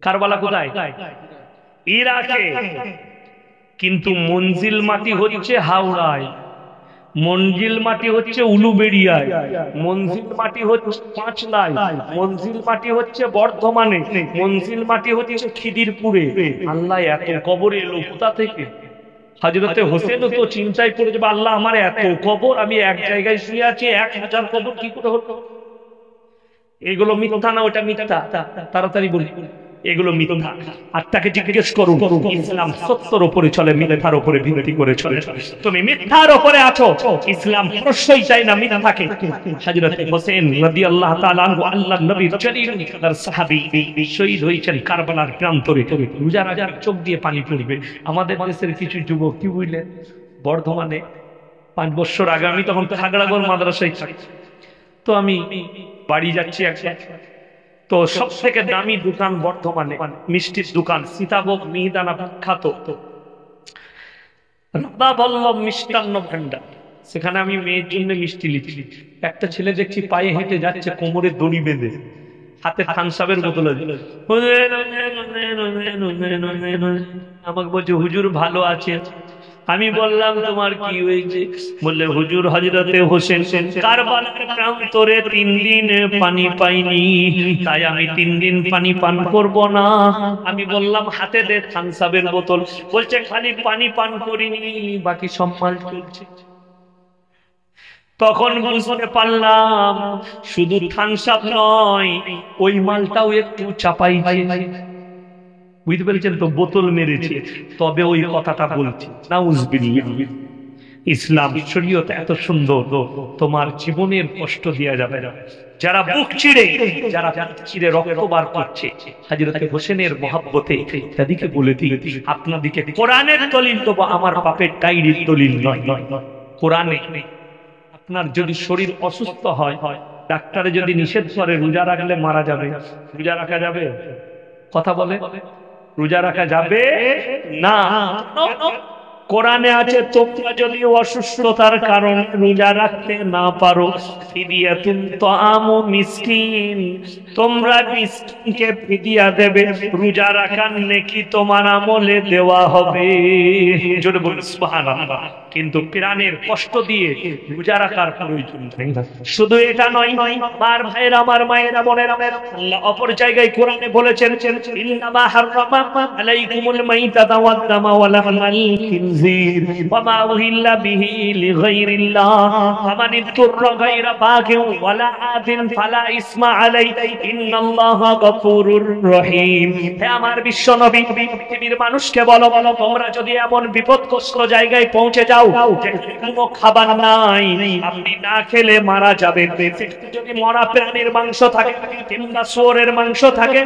কারবালা কোথায়? ইরাকে। কিন্তু মঞ্জিল মাটি হচ্ছে হাওড়ায়, মঞ্জিল মাটি হচ্ছে উলুবেড়িয়ায়, মঞ্জিল মাটি হচ্ছে পাঁচলায়, মঞ্জিল মাটি হচ্ছে বর্ধমানে, মঞ্জিল মাটি হচ্ছে খিদিরপুরে। আল্লাহ এত কবর এলো কোথা থেকে? হযরতে হোসেনও তো চিন্তায় পড়ে যাবে, আল্লাহ আমার এত কবর, আমি এক জায়গায় শুয়ে আছি, 1000 কবর কি করে হলো? এগুলো মিথ্যা না ওটা মিথ্যা? তাড়াতাড়ি বলি, এগুলো মিথ্যা। আর তাকে জিজ্ঞেস করুন, ইসলাম সত্যের উপরে চলে, মিথ্যার উপরে ভিত্তি করে চলে। তুমি মিথ্যার উপরে আছো, ইসলাম প্রশ্রয় চাই না মিথ্যাকে। হযরত হোসেন রাদিয়াল্লাহু তাআলা আনহু আল্লাহর নবীর জলিল কাদার সাহাবী, শহীদ হয়েছেন কারবালার প্রান্তরে। রোজা রাজার চোখ দিয়ে পানি পড়বে। আমাদের দেশের কিছু যুবক কি বুঝলেন, বর্ধমানে 5 বছর আগে আমি তখন খাগড়াগড় মাদ্রাসায় থাকি, তো আমি বাড়ি যাচ্ছি একবার, তো সব থেকে দামি দোকান বর্ধমানে মিষ্টির দোকান সীতাভোগ মিহিদানা বিখ্যাত রাধা বল্লভ মিষ্টান্ন ভান্ডার, সেখানে আমি মেয়ের জন্য মিষ্টি লিখছি। একটা ছেলে দেখছি পায়ে হেঁটে যাচ্ছে, কোমরে দড়ি বেঁধে, হাতে থানসাবের বোতল আছে। আমাকে বলছে হুজুর ভালো আছে। আমি বললাম তোমার কি হয়েছে? বললে হুজুর হযরতে হোসেন কারবালার প্রান্তরে 3 দিন পানি পাইনি, তাই আমি 3 দিন পানি পান করব না। আমি বললাম হাতে দে থানসাবের বোতল। বলছে খালি পানি পান করিনি, বাকি সব মাল চলছে। তখন বুঝতে পারলাম শুধু থানসাব নয়, ওই মালটাও একটু চাপাইছে। বুঝতে পেরেছেন তো, বোতল মেরেছে, তবে ওই কথাটা বলছি। নাউজুবিল্লাহ। ইসলাম শরীয়ত এত সুন্দর, তোমার জীবনের কষ্ট দেয়া যাবে না। যারা বুক চিড়ে, যারা চিড়ে রক্ত বার করছে, হযরত হোসেনের মহব্বতে তাদেরকে বলে দিই, আপনাদেরকে কোরআনের দলিল দেব, আমার বাপের ডায়েরির দলিল নয়। কোরআনে আপনার যদি শরীর অসুস্থ হয়, ডাক্তারে যদি নিষেধ করে রোজা রাখলে মারা যাবে, রোজা রাখা যাবে? কথা বলে, রোজা রাখা যাবে না। কোরআনে আছে তোমরা যদি অসুস্থতার কারণে রোজা রাখতে না পারো, ফিদিয়াতুন তাআমু মিসকিন, তোমরা মিসকিনকে ফিদিয়া দেবে, রোজা রাখার নেকি তোমার আমলে দেওয়া হবে। জোরে বলুন সুবহানাল্লাহ। কিন্তু প্রাণের কষ্ট দিয়ে রোজা রাখার প্রয়োজন নেই। শুধু এটা নয়, আমার ভাইয়েরা, আমার মায়েরা, বোনেরা, আল্লাহ অপর জায়গায় কোরআনে বলেছেন, ইন্নামা হাররামা আলাইকুমুল মাইতাতা ওয়াদ দামা ওয়া লাহমাল খিনজির ওয়া মা উহিল্লা বিহি লিগাইরিল্লাহ ফামান ইত্তুররা গায়রা বাগিন ওয়ালা আদিন ফালা ইসমা আলাইহি ইন্নাল্লাহা গফুরুর রহিম। হে আমার বিশ্ব নবী, পৃথিবীর মানুষকে বলো, তোমরা যদি এমন বিপদগ্রস্ত জায়গায় পৌঁছে যাও কোনো খাবার নাই, আপনি না খেলে মারা যাবেন, যদি মরা প্রাণীর মাংস থাকে কিংবা শুয়োরের মাংস থাকে,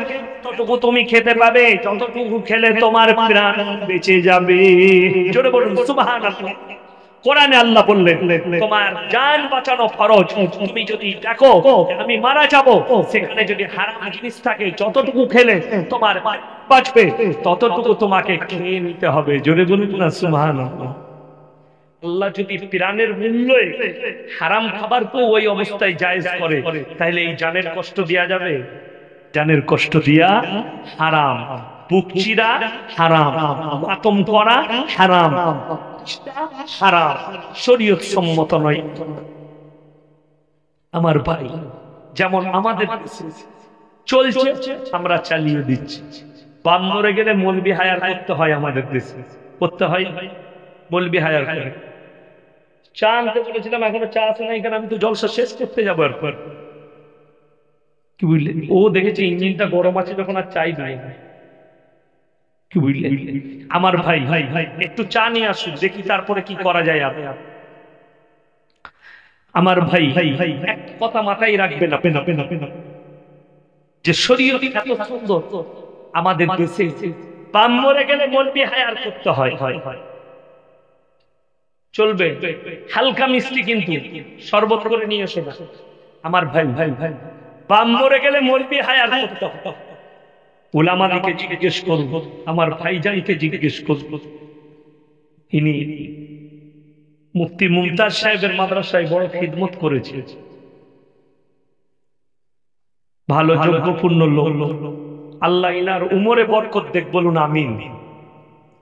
ততটুকু তুমি খেতে পাবে, যতটুকু খেলে তোমার প্রাণ বেঁচে যাবে। জোরে বলুন সুবহানাল্লাহ। কোরআনে আল্লাহ বললেন তোমার জান বাঁচানো ফরজ। তুমি যদি দেখো আমি মারা যাব, সেখানে যদি হারাম জিনিস থাকে, যতটুকু খেলে তোমার বাঁচবে ততটুকু তোমাকে খেয়ে নিতে হবে। জোরে বলুন না সুবহানাল্লাহ। আল্লাহ যদি প্রাণের মূল্যে হারাম খাবারকেও ওই অবস্থায় জায়েজ করে, তাহলে এই জানের কষ্ট দেয়া যাবে? জানের কষ্ট দিয়া হারাম, বুক চিরা হারাম, মাতম করা হারাম, হারাম, শরীয়ত সম্মত নয়। আমার ভাই, যেমন আমাদের চলছে আমরা চালিয়ে দিচ্ছি। বাম মরে গেলে মৌলবি হায়ার করতে হয়, আমাদের দেশে করতে হয়, মৌলবি হায়ার করে। চা আনতে বলেছিলাম, এখনো চা আসে না, এখানে আমি তো জলসা শেষ করতে যাবো। এরপর কি বুঝলেন, ও দেখেছে ইঞ্জিনটা গরম আছে যখন আর চাই নাই। কি বুঝলেন আমার ভাই, একটু চা নিয়ে আসুন দেখি, তারপরে কি করা যায়। আমার ভাই, এক কথা মাথায় রাখবেন যে শরীয়ত এত সুন্দর আমাদের দেশে, বাম মরে গেলে মৌলবি হায়ার করতে হয়। চলবে হালকা মিষ্টি, কিন্তু শরবত করে নিয়ে এসে না। আমার ভাই, বাম মরে গেলে মৌলবি হায়ার করতে হয়। উলামাদিকে জিজ্ঞেস করব, আমার ভাইজানকে জিজ্ঞেস করব, ইনি মুফতি মুমতাজ সাহেবের মাদ্রাসায় বড় খিদমত করেছে, ভালো যোগ্যপূর্ণ লোক, আল্লাহ ইনার উমরে বরকত দেখ, বলুন আমিন।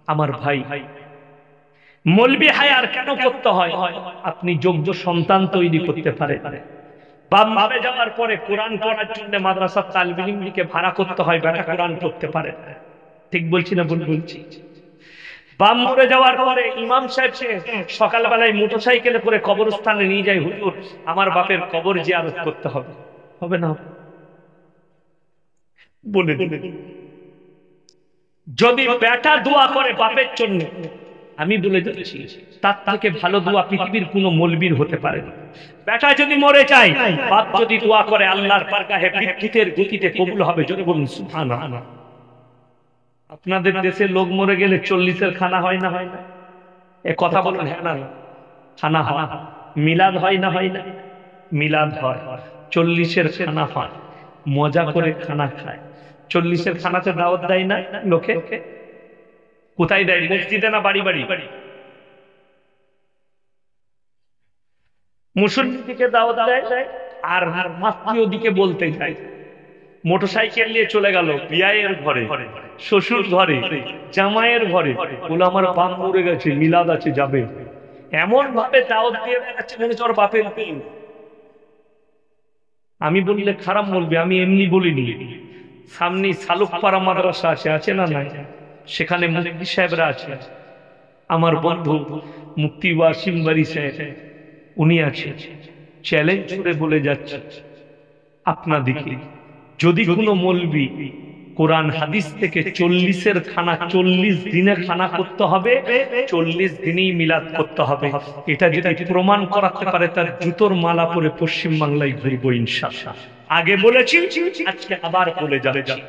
আমার ভাই, মৌলবি হায়ার কেন করতে হয়? আপনি যোগ্য সন্তান তৈরি করতে পারেন। বাপ মারে যাওয়ার পরে কোরআন পড়ার জন্য মাদ্রাসার তালিবে ইলমকে ভাড়া করতে হয়, বেটা কোরআন পড়তে পারে। ঠিক বলছি না ভুল বলছি? বাপ মরে যাওয়ার পরে ইমাম সাহেবকে সকালবেলায় মোটরসাইকেলে করে কবরস্থানে নিয়ে যায়, হুজুর আমার বাপের কবর জিয়ারত করতে হবে। হবে না? বলে দিলেন। যদি বেটা দোয়া করে বাপের জন্য, আমি বলে দিচ্ছি তার থেকে ভালো দোয়া পৃথিবীর কোন মৌলবীর হতে পারে না। বেটা যদি মরে যায়, বাপ যদি দোয়া করে আল্লাহর বারগাহে বিদ্যুতের গতিতে কবুল হবে। জোরে বলুন সুবহানাল্লাহ। আপনাদের দেশে লোক মরে গেলে 40-এর খানা হয় না? হয় না? এ কথা বলুন হ্যাঁ না? খানা হয়। মিলাদ হয় না? হয় না? মিলাদ হয়। 40-এর খানা হয়, মজা করে খানা খায়। 40-এর খানাতে দাওয়াত দেয় না লোকে? কোথায় দেয়? মসজিদে না বাড়ি বাড়ি? মুসল্লি দিকে দাওয়াত দেয়, আর মাতৃ দিকে বলতে যায়। মোটরসাইকেল নিয়ে চলে গেল বিয়ায়ের ঘরে, শ্বশুর ঘরে, জামাইয়ের ঘরে, বলে আমার বাপ মরে গেছে, মিলাদ আছে, যাবে। এমন ভাবে দাওয়াত দিয়ে বেড়াচ্ছে মনে হচ্ছে ওর বাপের দিন। আমি বললে খারাপ বলবে, আমি এমনি বলিনি। সামনে সালুকপাড়া মাদ্রাসা আছে না নাই? সেখানে মুফতি সাহেবরা আছে। আমার বন্ধু মুফতি ওয়াসিম বারি সাহেব, উনি আছে। চ্যালেঞ্জ করে বলে যাচ্ছে আপনাদিকে, যদি কোনো মৌলবি কোরআন হাদিস থেকে 40-এর খানা 40 দিনে খানা করতে হবে, 40 দিনেই মিলাদ করতে হবে, এটা যদি প্রমাণ করাতে পারে তার জুতোর মালা পরে পশ্চিম বাংলায় ঘুরবো ইনশাআল্লাহ। আগে বলেছি, আজকে আবার বলে যাচ্ছি,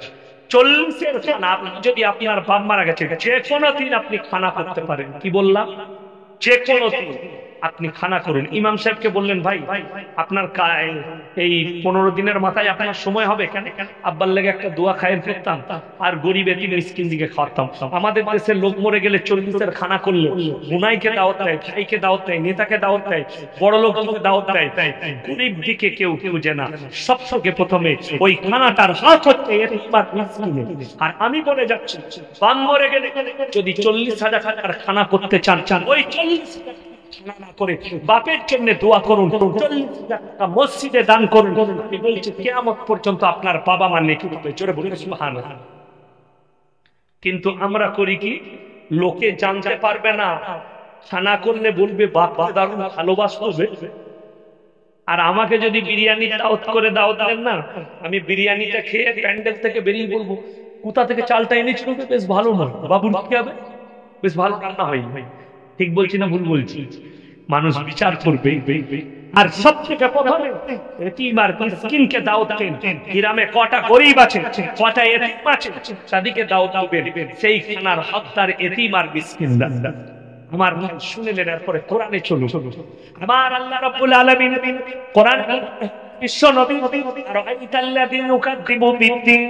40-এর খানা আপনি যদি আপনার বাপ মারা গেছে যে কোনো দিন আপনি খানা করতে পারেন। কি বললাম? যে কোনো দিন আপনি খানা করুন। ইমাম সাহেবকে বললেন, ভাই আপনার এই 15 দিনের মাথায় আপনার সময় হবে কেন? আব্বার লেগে একটা দোয়া খায়ের করতাম, আর গরিব এতিম মিসকিন দিকে খাওয়াতাম। আমাদের দেশের লোক মরে গেলে 40-এর খানা করলে গুনাইকে দাওয়াত দেয়, ভাইকে দাওয়াত দেয়, নেতাকে দাওয়াত দেয়, বড় লোককে দাওয়াত দেয়, গরিব দিকে কেউ না। সবথেকে প্রথমে ওই খানাটার হাত হচ্ছে এতিম মিসকিনের। আর আমি বলে যাচ্ছি, বাপ মরে গেলে যদি 40,000 টাকার খানা করতে চান, ওই 40 না করে বাপের জন্য দোয়া করুন, 40,000 টাকা মসজিদে দান করুন। আমি বলছি কিয়ামত পর্যন্ত আপনার বাবা মা নেকি হবে। জোরে বলুন সুবহানাল্লাহ। কিন্তু আমরা করি কি, লোকে জানতে পারবে না, খানা করলে বলবে বাপ দারুণ ভালোবাসবে। আর আমাকে যদি বিরিয়ানি দাওয়াত করে দাওয়াত দেন না, আমি বিরিয়ানিটা খেয়ে প্যান্ডেল থেকে বেরিয়ে বলবো, কোথা থেকে চালটা এনেছিল, বেশ ভালো না, বাবুর কি হবে, বেশ ভালো রান্না হয়। ঠিক বলছি না ভুল বলছি? মানুষ বিচার করবে। আর সবথেকে প্রথমে এতিম আর মিসকিনকে দাওয়াত দেন। গ্রামে কটা গরীব আছে, কটা এতিম আছে, তাদেরকে দাওয়াত দিবেন। সেই খানার হকদার এতিম আর মিসকিনরা। আমার শুনলেন, এরপরে কোরআনে চলুন। আমার আল্লাহ রাব্বুল আলামিন কোরআন বিশ্ব নবী, রাআইতাল্লাযী ইউকাযযিবু বিদ্দীন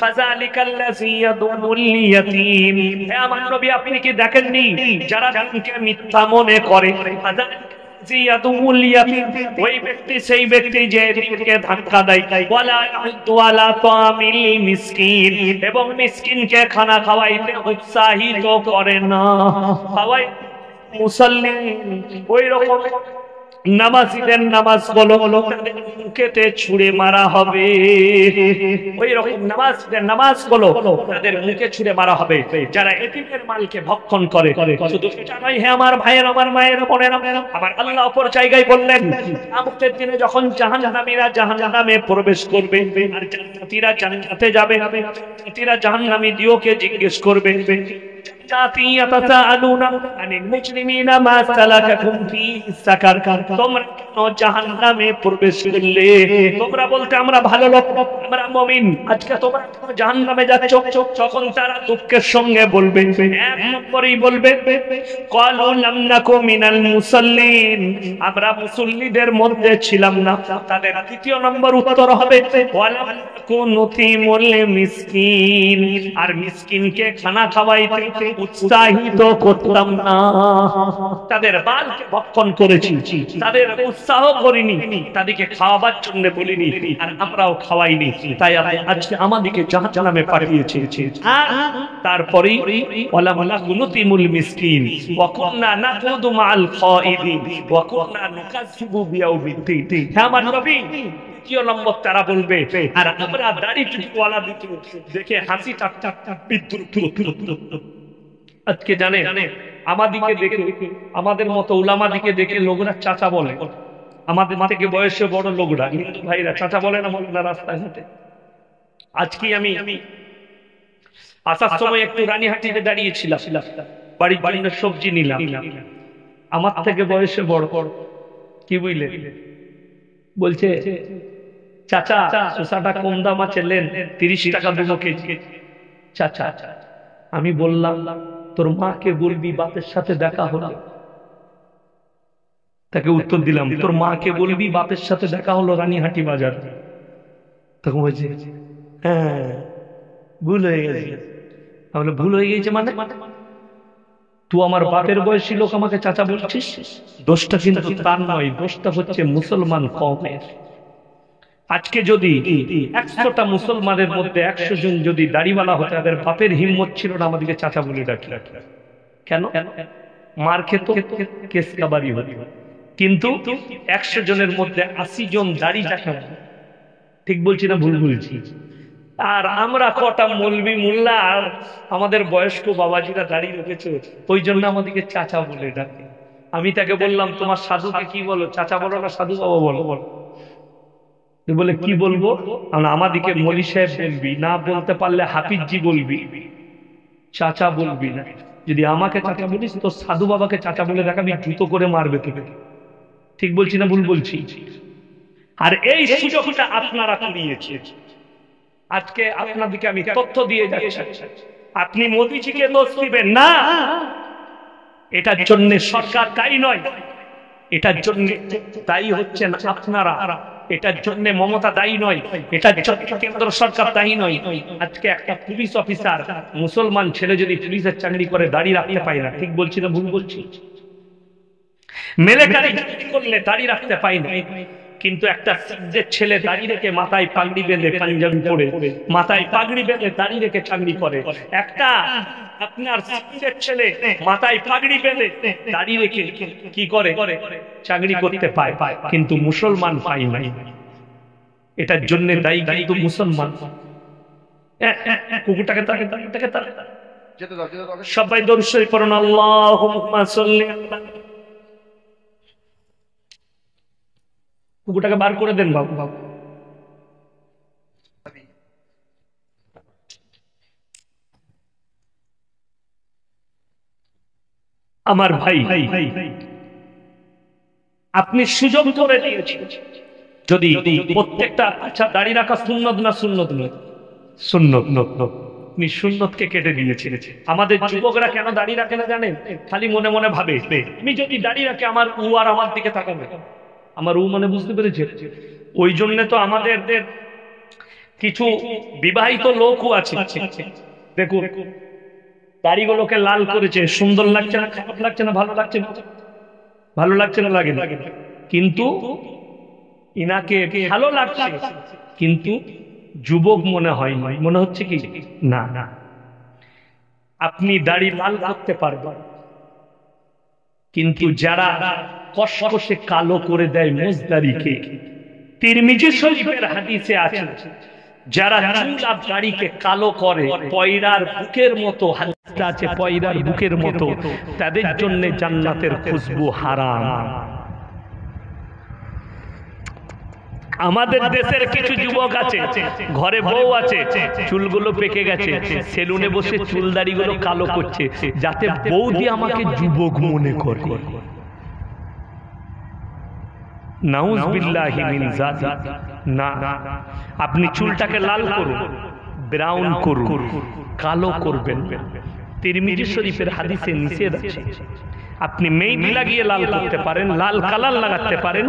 ফাযালিকাল্লাযী ইয়াদুল ইয়াতীম। হে আমার নবী, আপনি কি দেখেননি যারা দিনকে মিথ্যা মনে করে? ওই ব্যক্তি, সেই ব্যক্তি যে এতিমকে ধাক্কা দেয়, ওয়ালা ইয়াহুদ্দু আলা তাআমিল মিসকিন, এবং মিসকিনকে খানা খাওয়াইতে উৎসাহিত করে না। খাওয়াই মুসাল্লি, ওই রকম নামাজীদের নামাজ গুলো মুখেতে ছুঁড়ে মারা হবে। ওই রকম নামাজীদের নামাজ গুলো তাদের মুখে ছুঁড়ে মারা হবে যারা এতিমের মালকে ভক্ষণ করে। শুধু সেটা নয়, হে আমার ভাইয়ের, আমার মায়ের, বোনেরা, আমার আল্লাহ অপর জায়গায় বললেন, কিয়ামতের দিনে যখন জাহান্নামীরা জাহান্নামে প্রবেশ করবে আর জান্নাতীরা জান্নাতে যাবে, জান্নাতীরা জাহান্নামী দিওকে জিজ্ঞেস করবে, জাহান্নামে প্রবেশ করলে? তোমরা বলতে আমরা ভালো লোক, আমরা মুমিন, আজকে তোমরা জাহান্নামে যাচ্ছ। তখন তারা দুঃখের সঙ্গে বলবে, এক নম্বরেই বলবে, ক্বালু লাম নাকু মিনাল মুসাল্লিন, আমরা মুসল্লিদের মধ্যে ছিলাম না। তাদের দ্বিতীয় নম্বর উত্তর হবে, ওয়ালাম নাকু নুতিমুল মিসকিন, আর মিসকিনকে খানা খাওয়াইতে উৎসাহিত করতাম না। তাদের মালকে ভক্ষণ করেছি, তাদের উৎসাহ করিনি, তাদেরকে খাওয়াবার জন্য বলিনি, আর আমরাও খাওয়াইনি, তাই আজকে আমাদেরকে জাহান্নামে পাঠিয়েছে। আর তারপরেই ওয়ালা নাকুনুতিমুল মিসকিন ওয়া কুননা নাকুদু মাআল খায়িদিন ওয়া কুননা নুকাযযিবু বিয়াউমিদ্দিন। হে আমার নবী, দ্বিতীয় নম্বর তারা বলবে, আর আমরা দাড়ি টুপিওয়ালা দেখে হাসি ঠাট্টা বিদ্রুপ। আজকে জানে আমাদিকে দেখে, আমাদের মতো উলামাদিকে দেখে লোকরা চাচা বলে, আমাদের থেকে বয়সে বড় লোকরা, হিন্দু ভাইরা চাচা বলে না, বলে না রাস্তায় ঘাটে। আজকে আমি আসার সময় একটু রানীহাটিতে দাঁড়িয়েছিলাম, বাড়ির জন্য সবজি নিলাম, আমার থেকে বয়সে বড় কি বুঝলে বলছে, চাচা শসাটা কম দাম আছে, নেন 30 টাকা দেবো কেজি। চাচা, আমি বললাম তোর মাকে বলবি বাপের সাথে দেখা হলো। তাকে উত্তর দিলাম, তোর মাকে বলবি বাপের সাথে দেখা হলো রানীহাটি বাজার। তখন বলছে, হ্যাঁ ভুল হয়ে গেছে। আমি ভুল হয়ে গেছে মানে? তুই আমার বাপের বয়সী লোক আমাকে চাচা বলছিস? দোষটা কিন্তু তার নয়, দোষটা হচ্ছে মুসলমান কওমের। আজকে যদি 100টা মুসলমানের মধ্যে 100 জন যদি দাড়িওয়ালা হতো, তাদের বাপের হিম্মত ছিল না আমাদেরকে চাচা বলে ডাকি। কেন? মার খেত, কেস কাবারি হতো। কিন্তু 100 জনের মধ্যে 80 জন দাড়ি চাচা। ঠিক বলছি না ভুল বলছি? আর আমরা কটা মৌলবি মোল্লা আর আমাদের বয়স্ক বাবাজিরা দাঁড়িয়ে রেখেছে, ওই জন্য আমাদেরকে চাচা বলে ডাকে। আমি তাকে বললাম, তোমার সাধুকে কি বলো? চাচা বলো না সাধু বাবা বলো? বলে কি বলবো? আমাদিকে মলি সাহেব বলবি, না বলতে পারলে হাফিজজি বলবি, চাচা বলবি না। যদি আমাকে চাচা বলিস তো সাধু বাবাকে চাচা বলে দেখাবি, জুতো করে মারবে তোকে। ঠিক বলছি না ভুল বলছি? আর এই সুযোগটা আপনারা কুড়িয়েছে। আজকে আপনাদেরকে আমি তথ্য দিয়ে যাচ্ছি, আপনি মোদিজিকে দোষ দিবেন না, এটার জন্য সরকার দায়ী নয়, এটার জন্য দায়ী হচ্ছেন আপনারা, এটার জন্য মমতা দায়ী নয়, এটার জন্য কেন্দ্র সরকার দায়ী নয়। আজকে একটা পুলিশ অফিসার, মুসলমান ছেলে যদি পুলিশের চাকরি করে দাঁড়িয়ে রাখতে পারে না, ঠিক বলছি না ভুল বলছি? মিলিটারি করলে দাঁড়িয়ে রাখতে পায় না, কিন্তু একটা শিখদের ছেলে দাঁড়িয়ে রেখে মাথায় পাগড়ি বেঁধে, পাঞ্জাবি পরে মাথায় পাগড়ি বেঁধে দাঁড়িয়ে রেখে চাকরি করে। একটা আপনার শিখদের ছেলে মাথায় পাগড়ি বেঁধে দাঁড়িয়ে রেখে কি করে? চাকরি করতে পায়, কিন্তু মুসলমান পায় না। এটার জন্য দায়ী কিন্তু মুসলমান। কুকুরটাকে তাকে সবাই দরুদ শরীফ পড়ুন, আল্লাহুম্মা সাল্লি আলা। কুকুরটাকে বার করে দেন বাবু। আমার ভাই, আপনি সুযোগ করে দিয়েছেন। যদি প্রত্যেকটা, আচ্ছা দাড়ি রাখা সুন্নত না সুন্নত নয়? সুন্নত। আপনি সুন্নতকে কেটে দিয়েছেন। আমাদের যুবকরা কেন দাড়ি রাখে না জানেন? খালি মনে মনে ভাবে, আমি যদি দাড়ি রাখে আমার উ আর আমার দিকে তাকাবে। আমার উ মানে বুঝতে পেরেছে? ওই জন্য তো আমাদের কিছু বিবাহিত লোকও আছে, দেখুন দাড়িগুলোকে লাল করেছে, সুন্দর লাগছে না, খারাপ লাগছে না, ভালো লাগছে না? ভালো লাগছে না? লাগে না। কিন্তু ইনাকে ভালো লাগছে, কিন্তু যুবক মনে হয়, মনে হচ্ছে কি না। আপনি দাড়ি লাল করতে পারবেন, কিন্তু যারা কষকষে কালো করে দেয় মুজদারিকে, তিরমিজি শরীফের হাদিসে আছে, যারা চুল আর দাড়িকে কালো করে পয়রার বুকের মতো, হাদিসটা আছে পয়রার বুকের মতো, তাদের জন্য জান্নাতের খুশবু হারাম। আমাদের দেশের কিছু যুবক আছে, ঘরে বউ আছে, চুলগুলো পেকে গেছে, সেলুনে বসে চুল দাড়িগুলো কালো করছে, যাতে বৌদি আমাকে যুবক মনে করে। নাউযুবিল্লাহি মিন যালিক। না, আপনি চুলটাকে লাল করুন, ব্রাউন করুন, কালো করবেন, তিরমিজি শরীফের হাদিসে নিষেধ আছে। আপনি মেহেদি লাগিয়ে লাল করতে পারেন, লাল কালার লাগাতে পারেন,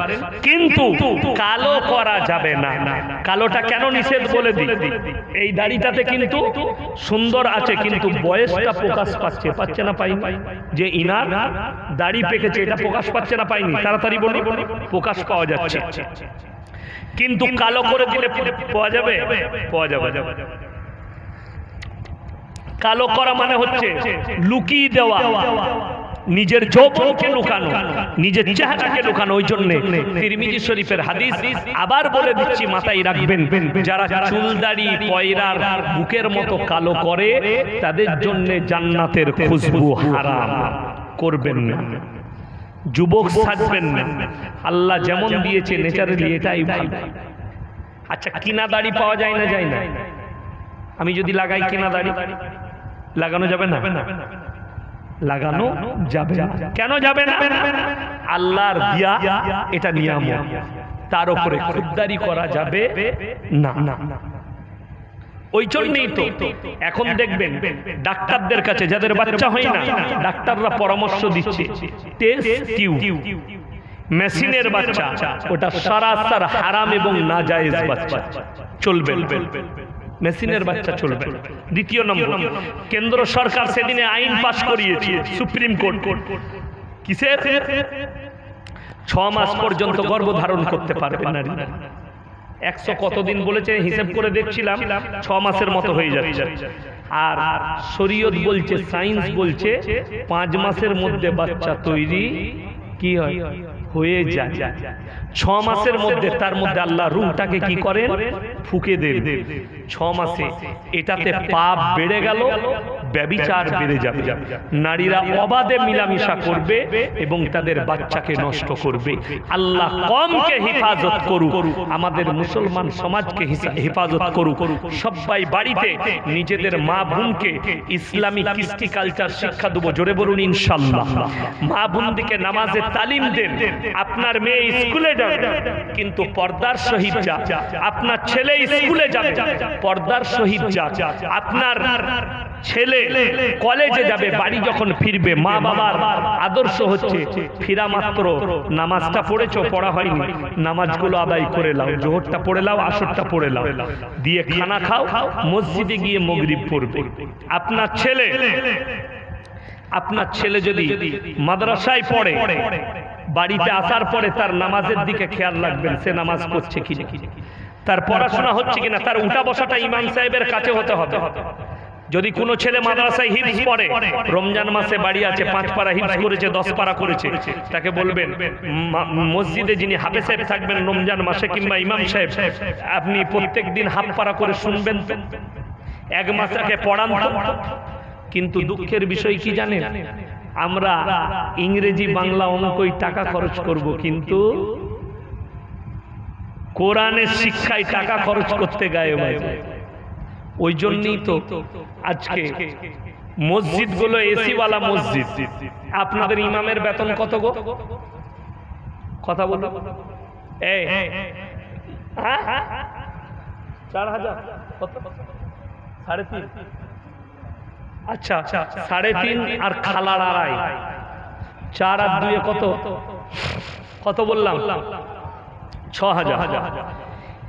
কিন্তু কালো করা যাবে না। কালোটা কেন নিষেধ বলে দিই, এই দাড়িটাতে কিন্তু সুন্দর আছে, কিন্তু বয়সটা প্রকাশ পাচ্ছে না পাইনি, যে ইনার দাড়ি পেকেছে এটা প্রকাশ পাচ্ছে না পাইনি, তাড়াতাড়ি বলি প্রকাশ পাওয়া যাচ্ছে। কিন্তু কালো করে দিলে পাওয়া যাবে, পাওয়া যাবে। কালো করা মানে হচ্ছে লুকিয়ে দেওয়া, নিজের যৌবনকে লুকানো, নিজের চেহারাকে লুকানো। ওই জন্য তিরমিজি শরীফের হাদিস আবার বলে দিচ্ছি, মাথায় রাখবেন, যারা চুল দাড়ি পয়রার বুকের মতো কালো করে তাদের জন্য জান্নাতের খুশবু হারাম, করবেন না। যুবক সাজবেন না, আল্লাহ যেমন দিয়েছে নেচারালি এটাই ভালো। আচ্ছা, কিনা দাড়ি পাওয়া যায় না? যায় না। আমি যদি লাগাই কিনা দাড়ি, লাগানো যাবে না? লাগানো যাবে না। কেন যাবে না? আল্লাহর দিয়া এটা নিয়ামত, তার উপরে খুদদারি করা যাবে না। ওই জন্যই তো এখন দেখবেন ডাক্তারদের কাছে যাদের বাচ্চা হয় না, ডাক্তাররা পরামর্শ দিচ্ছে টেস্ট টিউব, মেশিনের বাচ্চা, ওটা সরাসর হারাম এবং নাজায়েজ বাচ্চা, চলবে মেশিনের বাচ্চা চলবে। দ্বিতীয় নম্বর, কেন্দ্র সরকার সেদিনে আইন পাশ করিয়েছে, সুপ্রিম কোর্ট, কিসের? 6 মাস পর্যন্ত গর্ভধারণ করতে পারবে নারী। 100 কতদিন বলেছে হিসাব করে দেখছিলাম, 6 মাসের মতো হয়ে যাচ্ছে। আর শরীয়ত বলছে, সায়েন্স বলছে 5 মাসের মধ্যে বাচ্চা তৈরি কি হয়, হয়ে যায়। 6 মাসের মধ্যে, তার মধ্যে আল্লাহ রূহটাকে কি করেন, ফুঁকে দেন। 6 মাসে এটাতে পাপ বেড়ে গেল, ব্যভিচার বেড়ে যাবে, নারীরা অবাধে মিলামিশা করবে এবং তাদের বাচ্চাকে নষ্ট করবে। আল্লাহ কমকে হেফাজত করুক, আমাদের মুসলমান সমাজকে হেফাজত করুক। সবাই বাড়িতে নিজেদের মা বোনকে ইসলামিক কৃষ্টি কালচার শিক্ষা দেবো, জোরে বলুন ইনশাআল্লাহ। মা বোনদিকে নামাজের তালিম দেন। আপনার মেয়ে স্কুলে যাবে কিন্তু পর্দার সহিত যা, আপনার ছেলে স্কুলে যাবে পর্দার সহিত যা, আপনার ছেলে কলেজে যাবে, বাড়ি যখন ফিরবে মা বাবার আদর্শ হচ্ছে ফিরা মাত্র নামাজটা পড়েছো, পড়া হয়নি, নামাজগুলো আদায় করে নাও, জোহরটা পড়ে নাও, আসরটা পড়ে নাও, দিয়ে খানা খাও, মসজিদে গিয়ে মাগরিব পড়বে। আপনার ছেলে যদি মাদ্রাসায় পড়ে, বাড়িতে আসার পরে তার নামাজের দিকে খেয়াল রাখবেন, সে নামাজ পড়ছে কিনা, তার পড়াশোনা হচ্ছে কিনা, তার উঠা বসাটা ইমাম সাহেবের কাছে হতে হবে। যদি কোনো ছেলে মাদ্রাসায় হিফজ পড়ে, রমজান মাসে বাড়ি আছে, 5 পারা হিফজ করেছে, 10 পারা করেছে, তাকে বলবেন মসজিদে যিনি হাফেজ সাহেব থাকবেন রমজান মাসে কিংবা ইমাম সাহেব, আপনি প্রত্যেক দিন হাফ পারা করে শুনবেন, 1 মাস তাকে পড়ান। কিন্তু দুঃখের বিষয় কি জানেন, আমরা ইংরেজি বাংলা অঙ্কই টাকা খরচ করব, কিন্তু কোরআনের শিক্ষায় টাকা খরচ করতে গায়ে বাজে। ওই জন্যই তো আজকে মসজিদগুলো এসিওয়ালা মসজিদ। আপনাদের ইমামের বেতন কত গো? কথা বলো। 4000? কত? 3.5? আচ্ছা, 3.5 আর খালার 2.5, 4 আর 2 কত? কত বললাম? 6000।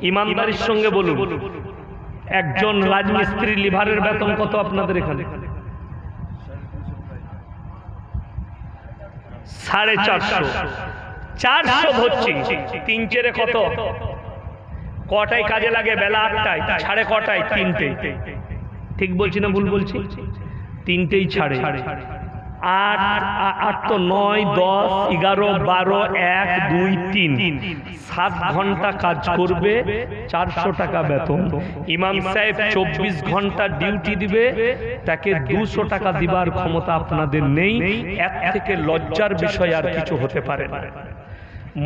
ইমানদারির সঙ্গে বলুন, একজন রাজমিস্ত্রি লিভারের বেতন কত আপনাদের এখানে? 450। 400 ধরছি, 3 কত? কটায় কাজে লাগে? বেলা 8টায়, 9:30, 3টে। ঠিক বলছি না ভুল বলছি? 3টেই ছাড়ে। 8 তো 9, 10, 11, 12, 1, 2, 3, 7 ঘন্টা কাজ করবে, 400 টাকা বেতন। ইমাম সাহেব 24 ঘন্টা ডিউটি দিবে, তাকে 200 টাকা দিবার ক্ষমতা আপনাদের নেই। এর থেকে লজ্জার বিষয় আর কিছু হতে পারে না।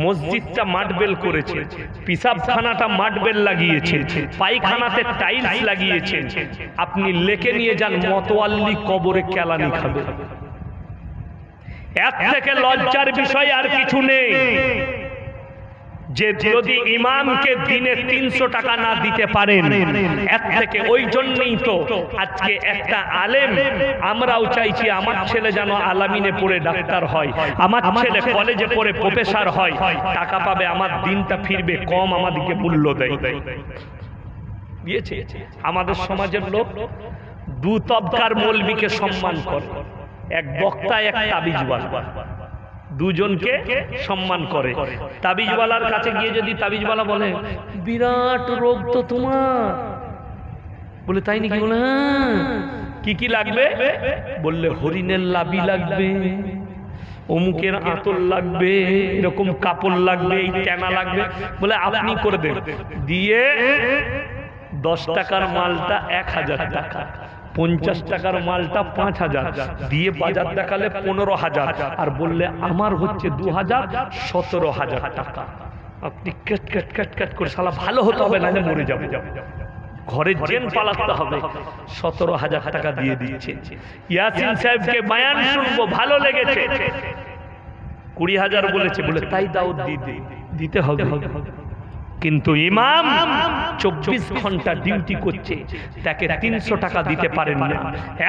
মসজিদটা মার্বেল করেছে, পিসাবখানাটা মার্বেল লাগিয়েছে, পায়খানাতে টাইলস লাগিয়েছে, আপনি লেকে নিয়ে যান, মতওয়াল্লি কবরে কেলানি খাবে। এর থেকে লজ্জার বিষয় আর কিছু নেই। যে যদি ইমামকে দিনে 300 টাকা না দিতে পারেন, এর থেকে ওই জন্যই তো আজকে একটা আলেম, আমরাও চাইছি আমার ছেলে যেন আলামিনে পড়ে ডাক্তার হয়, আমার ছেলে কলেজে পড়ে প্রফেসর হয়, টাকা পাবে, আমার দিনটা ফিরবে, কম আমাদেরকে মূল্য দেয়। আমাদের সমাজের লোক দু তবকার মৌলবীকে সম্মান করে, এক বক্তা এক তাবিজওয়ালা, দুজনকে সম্মান করে। তাবিজওয়ালার কাছে গিয়ে যদি তাবিজওয়ালা বলে বিরাট রোগ তো তোমার, বলে তাই নাকি, বলে হ্যাঁ, কি কি লাগবে, বললে হরিণের লাবি লাগবে, অমুকের আতর লাগবে, এরকম কাপড় লাগবে, এই টেনা লাগবে, বলে আপনি করে দেন। দিয়ে 10 টাকার মালটা 1000 টাকা, 50 টাকার মালটা 5000 দিয়ে বাজার দেখালে 15000, আর বললে আমার হচ্ছে 2000, 17000 টাকা। আপনি কেট কেট কেট কেট করে শালা ভালো হতে হবে, না মরে যাবে, ঘরে জেন পালাতে হবে। 17000 টাকা দিয়ে দিয়েছে। ইয়াসিন সাহেবকে বয়ান শুনবো, ভালো লেগেছে, 20000 বলেছে, বলে তাই দাও দিতে হবে। কিন্তু ইমাম 24 ঘন্টা ডিউটি করছে, তাকে 300 টাকা দিতে পারেন না।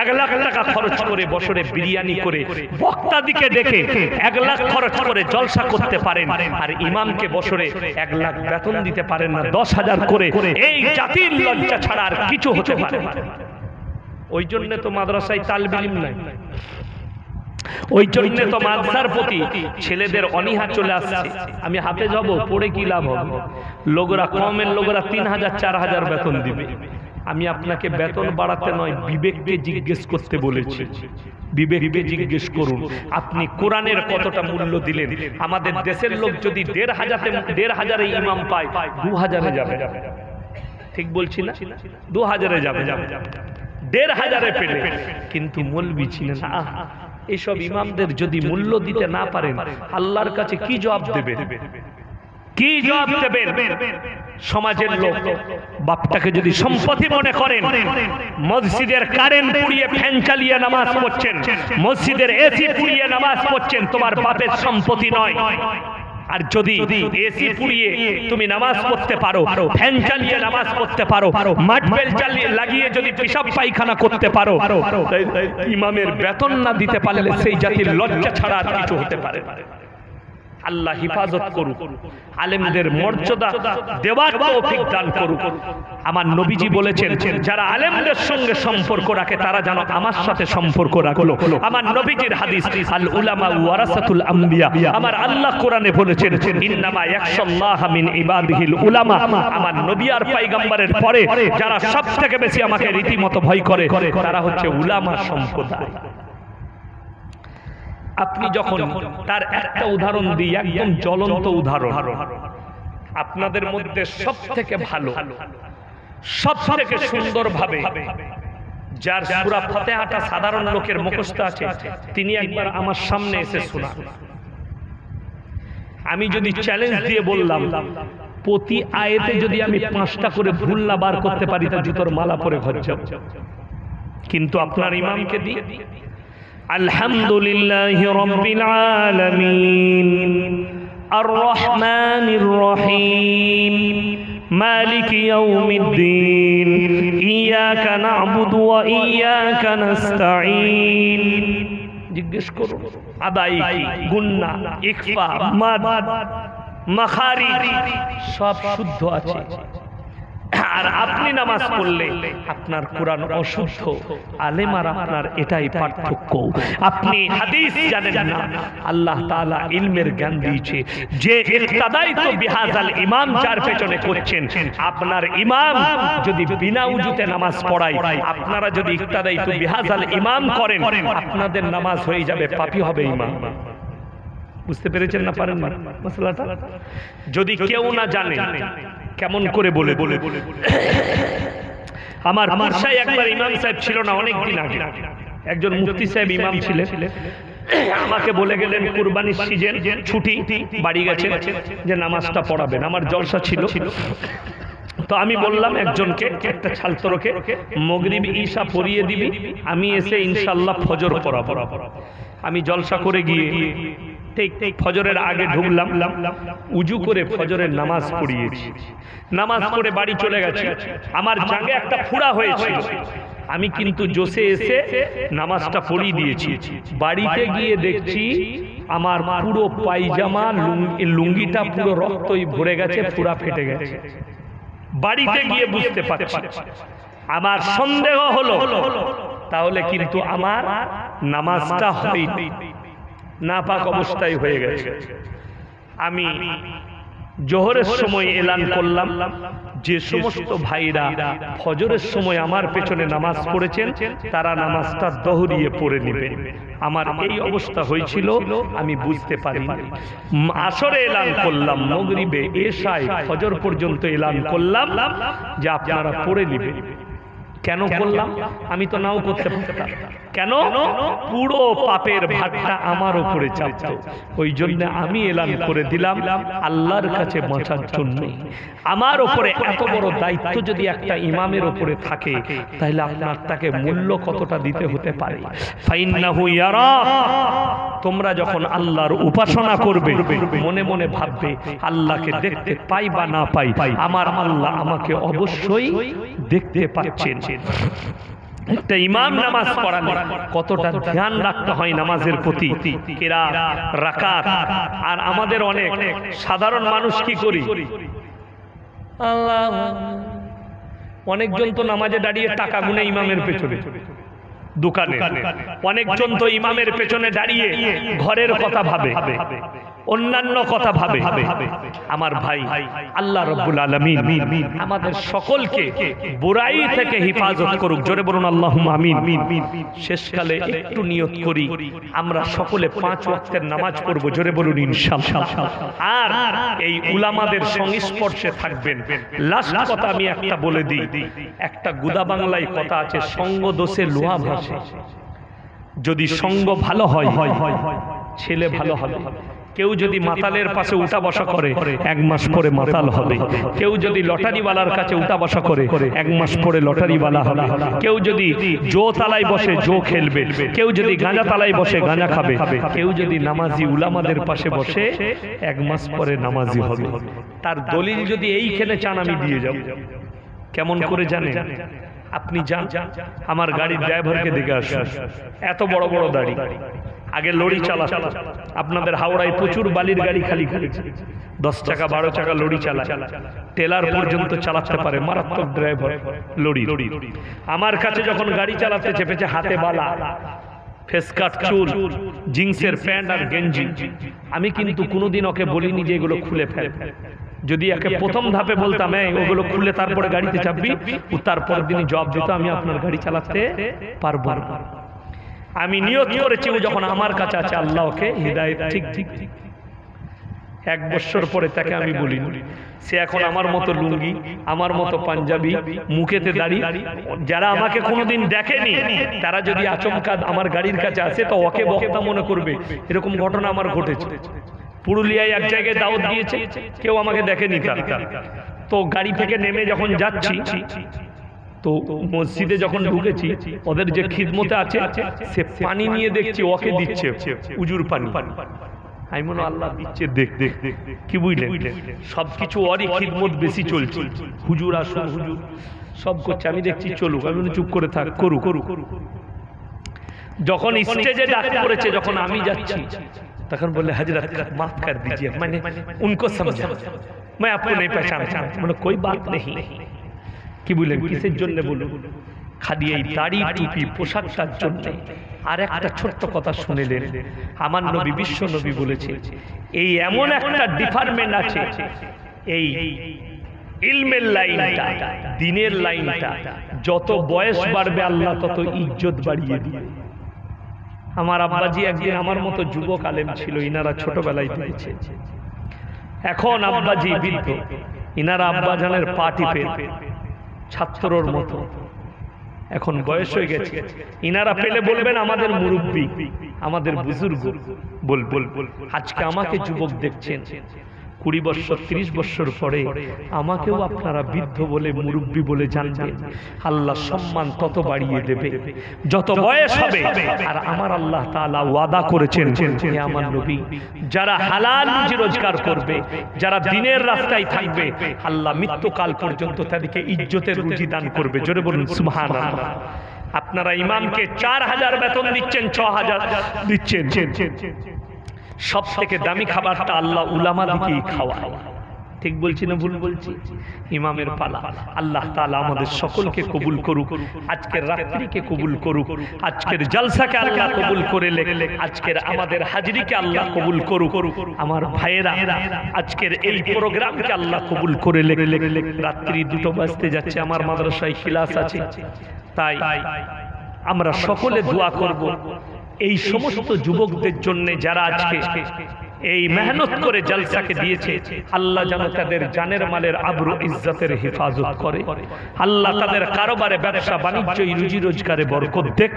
1 লাখ টাকা খরচ করে বছরে বিরিয়ানি করে বক্তা দিকে ডেকে 1 লাখ খরচ করে জলসা করতে পারেন, আর ইমামকে বছরে 1 লাখ বেতন দিতে পারেন না, 10,000 করে। এই জাতির লজ্জা ছাড়া আর কিছু হতে পারে না। ওই জন্য তো মাদ্রাসায় তালিম ইলম নাই, ওই জন্য তো মাদ্রাসার প্রতি ছেলেদের অনীহা চলে আসছে। আমি হাফেজ হব, পড়ে কি লাভ হবে? লোকরা কমের লোকরা 3000 4000 বেতন দিবে। আমি আপনাকে বেতন বাড়াতে নয়, বিবেককে জিজ্ঞেস করতে বলেছি। বিবেককে জিজ্ঞেস করুন, আপনি কোরআনের কতটা মূল্য দিলেন? আমাদের দেশের লোক যদি 1500 ইমাম পায়, 2000 যাবে। ঠিক বলছি না? 2000 যাবে, 1500 পেলে। কিন্তু মৌলবি ছিলেন না। এইসব ইমামদের যদি মূল্য দিতে না পারেন, আল্লাহর কাছে কি জবাব দেবেন? কি জবাব দেবেন? সমাজের লোক বাপটাকে যদি সম্পত্তি মনে করেন, মসজিদের কারেন্ট পুড়িয়ে ফ্যান চালিয়ে নামাজ পড়ছেন, মসজিদের এসি পুড়িয়ে নামাজ পড়ছেন, তোমার বাপের সম্পত্তি নয়। আর যদি এসি পুড়িয়ে তুমি নামাজ পড়তে পারো, ফ্যান চালিয়ে নামাজ পড়তে পারো, মাঠবেল চালিয়ে লাগিয়ে যদি পেশাব পায়খানা করতে পারো, ইমামের বেতন না দিতে পারলে সেই জাতির লজ্জা ছাড়া আর কিছু হতে পারে না। আল্লাহ হিফাজত করুক, আলেমদের মর্যাদা দেওয়ার তৌফিক দান করুক। আমার নবীজি বলেছেন, যারা আলেমদের সঙ্গে সম্পর্ক রাখে তারা যেন আমার সাথে সম্পর্ক রাখলো। আমার নবীজির হাদিস, আল উলামা ওয়ারাসাতুল আম্বিয়া। আমার আল্লাহ কোরআনে বলেছেন, ইন্নামা ইয়াখশাল্লাহা মিন ইবাদিহিল উলামা। আমার নবী আর পয়গম্বরের পরে যারা সবথেকে বেশি আমাকে রীতিমতো ভয় করে তারা হচ্ছে উলামা সম্প্রদায়। আপনি যখন তার একটা উদাহরণ দিই, একদম জ্বলন্ত উদাহরণ, আপনাদের মধ্যে সব থেকে ভালো, সব থেকে সুন্দর ভাবে যার সূরা ফাতিহাটা সাধারণ লোকের মুখস্থ আছে, তিনি একবার আমার সামনে এসে শোনান। আমি যদি চ্যালেঞ্জ দিয়ে বললাম, প্রতি আয়াতে যদি আমি 5টা করে ভুল না বার করতে পারি, তো জুতোর মালা পরে ঘর যাব। কিন্তু আপনার ইমামকে দিয়ে আলহামদুলিল্লাহি রাব্বিল আলামিন আর রহমানির রহিম মালিকি ইয়াউমিদ্দিন ইয়াকা না'বুদু ওয়া ইয়াকা নাস্তাঈন। জিজ্ঞেস করুন আদাই কি, গুন্না, ইখফা, মাদ, মাখারিজ সব শুদ্ধ আছে। আর আপনি নামাজ পড়লে আপনার কোরআন অশুদ্ধ, আলেম আর আপনার এটাই পার্থক্য। আপনি হাদিস জানেন না, আল্লাহ তাআলা ইলমের জ্ঞান দিয়েছে। যে ইক্তাদাই তো বিহাজাল ইমাম যার পেছনে করছেন, আপনার ইমাম যদি বিনা উযুতে নামাজ পড়ায়, আপনারা যদি ইক্তাদাই তো বিহাজাল ইমাম করেন, আপনাদের নামাজ হয়ে যাবে, পাপী হবে ইমাম। বুঝতে পেরেছেন না? পারেন না মাসলাটা? যদি কেউ না জানে কেমন করে বলে বলে আমার মাসায় একবার ইমাম সাহেব ছিল না, অনেক দিন আগে একজন মুফতি সাহেব ইমাম ছিলেন। আমাকে বলে গেলেন কুরবানির সিজন, ছুটি, বাড়ি গেছে, যে নামাজটা পড়াবেন। আমার জলসা ছিল, তো আমি বললাম একজনকে, একটা ছাত্রকে মাগরিব ঈশা পড়িয়ে দিবি, আমি এসে ইনশাআল্লাহ ফজর পড়াবো। আমি জলসা করে গিয়ে ঠিক ফজরের আগে ঢুকলাম, উজু করে ফজরের নামাজ পড়িয়েছি, নামাজ পড়ে বাড়ি চলে গেছি। আমার জাঙ্গে একটা ফোঁড়া হয়েছিল, আমি কিন্তু জোশে এসে নামাজটা পড়িয়ে দিয়েছি। বাড়িতে গিয়ে দেখছি আমার পুরো পায়জামা লুঙ্গিটা পুরো রক্তই ভরে গেছে, ফোঁড়া ফেটে গেছে। বাড়িতে গিয়ে বুঝতে পারছি, আমার সন্দেহ হলো তাহলে কিন্তু আমার নামাজটা হয়নি, নাপাক অবস্থায় হয়ে গেছে। আমি জোহরের সময় এলান করলাম, যে সমস্ত ভাইরা ফজরের সময় আমার পেছনে নামাজ পড়েছেন তারা নামাজটা দহরিয়ে পড়ে নেবেন। আমার এই অবস্থা হয়েছিল, আমি বুঝতে পারিনি। আসরে এলান করলাম, মাগরিবে, এশায়, ফজর পর্যন্ত এলান করলাম যে আপনারা পড়ে নেবেন। কেন করলাম? আমি তো নাও করতে পারতাম। কেন? পুরো পাপের ভারটা আমার উপরে চাপতো। ওই জন্য আমি এলান করে দিলাম আল্লাহর কাছে বাঁচার জন্য। আমার উপরে এত বড় দায়িত্ব যদি একটা ইমামের উপরে থাকে, তাহলে আপনার তাকে মূল্য কতটা দিতে হতে পারে। ফাইন্নাহু ইয়ারা, তোমরা যখন আল্লাহর উপাসনা করবে মনে মনে ভাববে আল্লাহকে দেখতে পাই বা না পাই, আমার আল্লাহ আমাকে অবশ্যই দেখতে পাচ্ছেন। একটা ইমাম নামাজ পড়ানো কতটা ধ্যান রাখতে হয় নামাজের প্রতি, কিরাত, রাকাত। আর আমাদের অনেক সাধারণ মানুষ কি করি, অনেকজন তো নামাজে দাঁড়িয়ে টাকা গুনে ইমামের পেছনে, দোকানে অনেকজন তো ইমামের পেছনে দাঁড়িয়ে ঘরের কথা ভাবে, অন্যান্য কথা ভাবে। আমার ভাই, আল্লাহ রাব্বুল আলামিন আমাদের সকলকে বুরাই থেকে হেফাজত করুক। জোরে বলুন আল্লাহুম্মা আমিন। শেষকালে একটু নিয়ত করি, আমরা সকলে 5 ওয়াক্তের নামাজ পড়ব। জোরে বলুন ইনশাআল্লাহ। আর এই উলামাদের সংস্পর্শে থাকবেন। লাস্ট কথা আমি একটা বলে দিই, একটা গুদা বাংলায় কথা আছে, সঙ্গ দোষে লোহা ভাসে। যদি সঙ্গ ভালো হয়, ছেলে ভালো হবে। কেউ যদি মাতালের পাশে উঠা বসা করে 1 মাস পরে মাতাল হবে। কেউ যদি লটারিওয়ালার কাছে উঠা বসা করে 1 মাস পরে লটারিওয়ালা হবে। কেউ যদি জো তালায় বসে জো খেলবে, কেউ যদি গাঁজা তালায় বসে গাঁজা খাবে, কেউ যদি নামাজি উলামাদের পাশে বসে 1 মাস পরে নামাজি হবে। তার দলিল যদি এইখানে চান আমি দিয়ে যাব। কেমন করে জানেন? আপনি যান, আমার গাড়ির ড্রাইভারকে দেখে আসুন, এত বড় বড় দাড়ি, আগে লরি চালাতো। আপনাদের হাওড়ায় প্রচুর বালির গাড়ি খালি খালি, 10 চাকা 12 চাকা লরি চালায়, টেলার পর্যন্ত চালাতে পারে, মারাত্মক ড্রাইভার লরি। আমার কাছে যখন গাড়ি চালাতে চেপেছে, হাতে বালা, ফেসকাট চুল, জিন্সের প্যান্ট আর গেঞ্জি, আমি কিন্তু কোনোদিন ওকে বলিনি যে এগুলো খুলে ফেল। যদি একে প্রথম ধাপে বলতাম ওগুলো খুলে তারপরে গাড়িতে চাপবি, ও তারপর দিনই জবাব দিত আমি আপনার গাড়ি চালাতে পারবো না। আমি নিয়ত করেছি ও যখন আমার কাছে আছে আল্লাহ ওকে হিদায়াত ঠিক ঠিক। 1 বছর পরে তাকে আমি বলিনি, সে এখন আমার মতো লুঙ্গি, আমার মতো পাঞ্জাবি, মুখেতে দাড়ি। যারা আমাকে কোনোদিন দেখেনি তারা যদি আচমকা আমার গাড়ির কাছে আসে তো ওকে বক্তা মনে করবে। এরকম ঘটনা আমার ঘটেছে। পুরুলিয়ায় এক জায়গায় দাওয়াত দিয়েছে, কেউ আমাকে দেখেনি। তো গাড়ি থেকে নেমে যখন যাচ্ছি, তো মসজিদে যখন ঢুকেছি, ওদের যে খিদমতে আছে সে পানি নিয়ে দেখছি ওকে দিচ্ছে উজুর পানি। আমি মনে আল্লাহ দিচ্ছে, দেখ দেখ কি বুঝলেন, সবকিছু ওরই খিদমত বেশি চলছে। হুজুর আসুন, হুজুর সব করছে, আমি দেখছি চলুক। আমি চুপ করে থাক, করু করু। যখন স্টেজে ডাক করেছে, যখন আমি যাচ্ছি, তখন বললে হযরত মাফ कर दीजिए, मैंने उनको समझा, मैं आपको नहीं पहचानता। মানে कोई बात नहीं। কি বলেন, কিসের জন্য বলুন? খালি এই দাড়ি টুপি পোশাকটার জন্য। আর একটা ছোট্ট কথা শুনেলেন, আমার নবী বিশ্ব নবী বলেছে এই এমন একটা ডিপার্টমেন্ট আছে, এই ইলমের লাইনটা, দ্বীনের লাইনটা, যত বয়স বাড়বে আল্লাহ তত ইজ্জত বাড়িয়ে দিবে। আমার আব্বাজি একদিন আমার মতো যুবক আলেম ছিল, ইনারা ছোটবেলায় দিয়েছে। এখন আব্বাজি বৃদ্ধ, ইনারা আব্বাজানের পা টিপে ছাত্রর মতো, এখন বয়স হয়ে গেছে। ইনারা পেলে বলবেন আমাদের মুরব্বী, আমাদের বুজুর্গ। বল বল, আজকে আমাকে যুবক দেখছেন, 20 বছর 30 বছর পরে আমাকেও আপনারা বৃদ্ধ বলে মুরব্বী বলে জানবেন। আল্লাহ সম্মান তত বাড়িয়ে দেবে যত বয়স হবে। আর আমার আল্লাহ তাআলা ওয়াদা করেছেন, হে আমার নবী, যারা হালাল রুজি রোজগার করবে, যারা দ্বীনের রাস্তায় থাকবে, আল্লাহ মৃত্যুকাল পর্যন্ত তাদেরকে ইজ্জতের রুজি দান করবে। জোরে বলুন সুবহানাল্লাহ। আপনারা ইমামকে 4000 বেতন দিচ্ছেন, 6000 দিচ্ছেন, সব থেকে দামি খাবারটা আল্লাহ উলামাদেরকেই খাওয়ায়। ঠিক বলছি না ভুল বলছি? ইমামের পালা। আল্লাহ তাআলা আমাদের সকলকে কবুল করুক, আজকের রাত্রিকে কবুল করুক, আজকের জলসাকে আল্লাহ কবুল করে আজকের আমাদের হাজিরিকে আল্লাহ কবুল করুক। আমার ভাইয়েরা, আজকের এই প্রোগ্রামকে আল্লাহ কবুল করে রাত্রি 2টো বাজতে যাচ্ছে, আমার মাদ্রাসায় ক্লাস আছে, তাই আমরা সকলে দোয়া করব এই সমস্ত যুবকদের জন্য যারা আজকে এই মেহনত করে জলসাকে দিয়েছে। আল্লাহ যেন তাদের জানের মালের আবরু ইজ্জতের হেফাজত করে। আল্লাহ তাদের কারবারে, ব্যবসা বাণিজ্য, রুজি রোজগারে বরকত দেখ।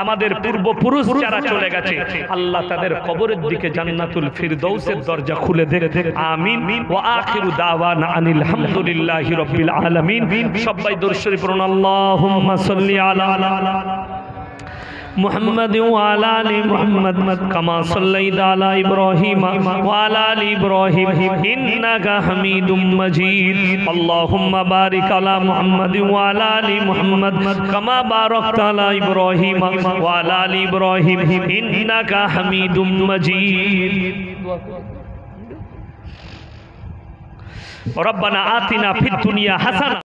আমাদের পূর্বপুরুষ যারা চলে গেছে, আল্লাহ তাদের কবরের দিকে জান্নাতুল ফিরদৌসের দরজা খুলে দেখ। আমিন। ওয়া আখিরু দাওয়ানা আনিল হামদুলিল্লাহি রাব্বিল আলামিন। সবাই দরুদ শরীফ পড়ুন। আল্লাহুম্মা সাল্লি আলা محمد وعلى آل محمد كما صليت على إبراهيم وعلى آل إبراهيم إنك حميد مجيد اللهم بارك على محمد وعلى آل محمد كما باركت على إبراهيم وعلى آل إبراهيم إنك حميد مجيد ربنا آتنا في الدنيا حسنة